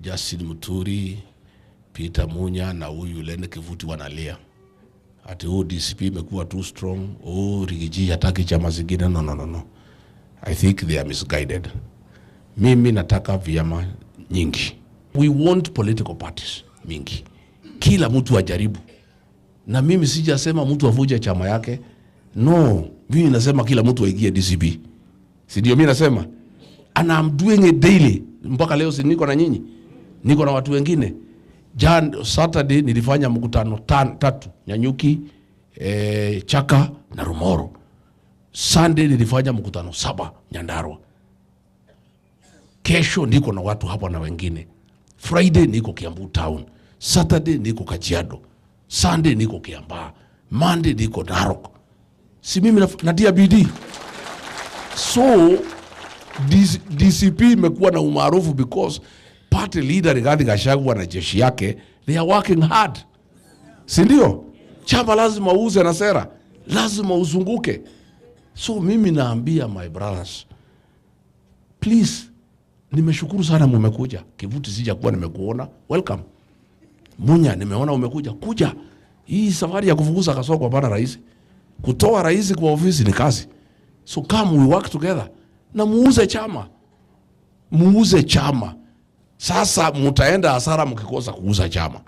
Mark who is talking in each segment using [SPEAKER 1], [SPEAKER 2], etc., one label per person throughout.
[SPEAKER 1] Justin Muturi, Peter Munya na huyu Lene Kivuti wanalia. Ati DCP imekuwa too strong, Rigiji hataki chama zingine. No. I think they are misguided. Mimi nataka vyama nyingi. We want political parties mingi. Kila mtu ajaribu. Na mimi sijasema mtu avuje chama yake. No, mimi nasema kila mtu aingie DCP. Si ndio mimi nasema? And I'm doing it daily. Mpaka leo si niko na nyinyi. Niko na watu wengine. Saturday nilifanya mkutano 3, Nyanyuki, Chaka na Rumoro. Sunday nilifanya mkutano 7, Nyandarua. Kesho niko na watu hapa na wengine. Friday niko Kiambu town. Saturday niko Kajiado. Sunday niko Kiambaa. Monday niko Narok. Si mimi natia bidii. So DCP imekuwa na umaarufu because party leader Rigathi Gachagua na jeshi yake, they are working hard. Si ndio? Chama lazima uuze na sera. Lazima uzunguke. So mimi naambia my brothers, please, nimeshukuru sana mmekuja. Kivuti sija kuwa nimekuona. Welcome. Munya nimeona umekuja. Kuja. Hii safari ya kufukuza Kasongo hapana rais. Kutoa rais kwa ofisi ni kazi. So come we work together. Na muuze chama. Muuze chama. Sasa mutaenda hasara mkikosa kuuza chama.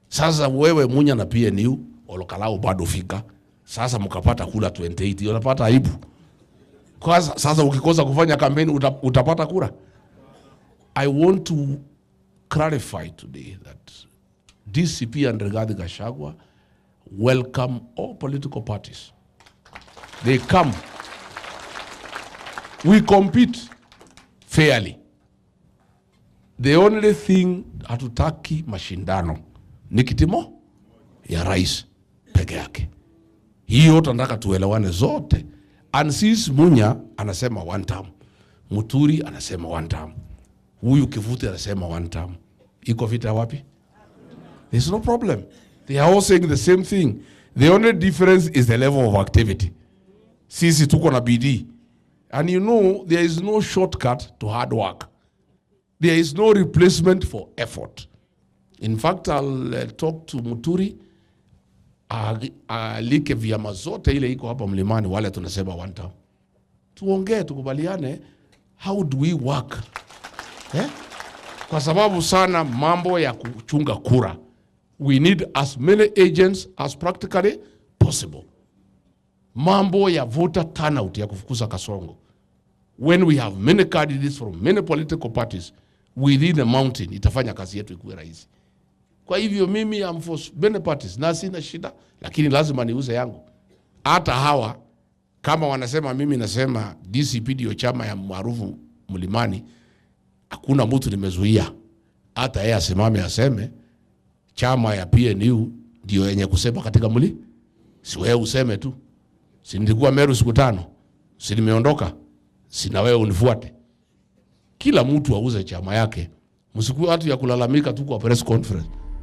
[SPEAKER 1] Sasa wewe Munya na PNU Olokalao bado fika. Sasa mkapata kula 28, unapata aibu. Kwa sasa ukikosa kufanya kampeni utapata kura. I want to clarify today that DCP and Rigathi Gachagua welcome all political parties. They come. We compete fairly. The only thing hatutaki mashindano ni kitimo ya rais peke yake. Hiyo tunataka tuelewane zote. And since Munya anasema 1 term, Muturi anasema 1 term, huyu Kivuti anasema 1 term. Iko vita wapi? There's no problem. They are all saying the same thing. The only difference is the level of activity. Sisi tuko na bidii. And you know, there is no shortcut to hard work. There is no replacement for effort. In fact, I'll talk to Muturi. Like vyama zote ile iko hapa Mlimani wale tunasema 1 term. Tuongee tukubaliane, how do we work? Kwa sababu sana mambo ya kuchunga kura. We need as many agents as practically possible. Mambo ya voter turnout ya kufukuza Kasongo. When we have many candidates from many political parties within the mountain, itafanya kazi yetu ikuwe rahisi. Kwa hivyo mimi am for many parties na sina shida, lakini lazima niuze yangu. Hata hawa kama wanasema mimi nasema DCP ndio chama ya maarufu Mlimani, hakuna mtu nimezuia. Hata yeye asimame aseme chama ya PNU ndio yenye kusema katika mli. Si wewe useme tu. Si nilikuwa Meru siku 5. Si nimeondoka. Si na wewe unifuate. Kila mtu auze chama yake. Msikuwe watu ya kulalamika tu kwa press conference.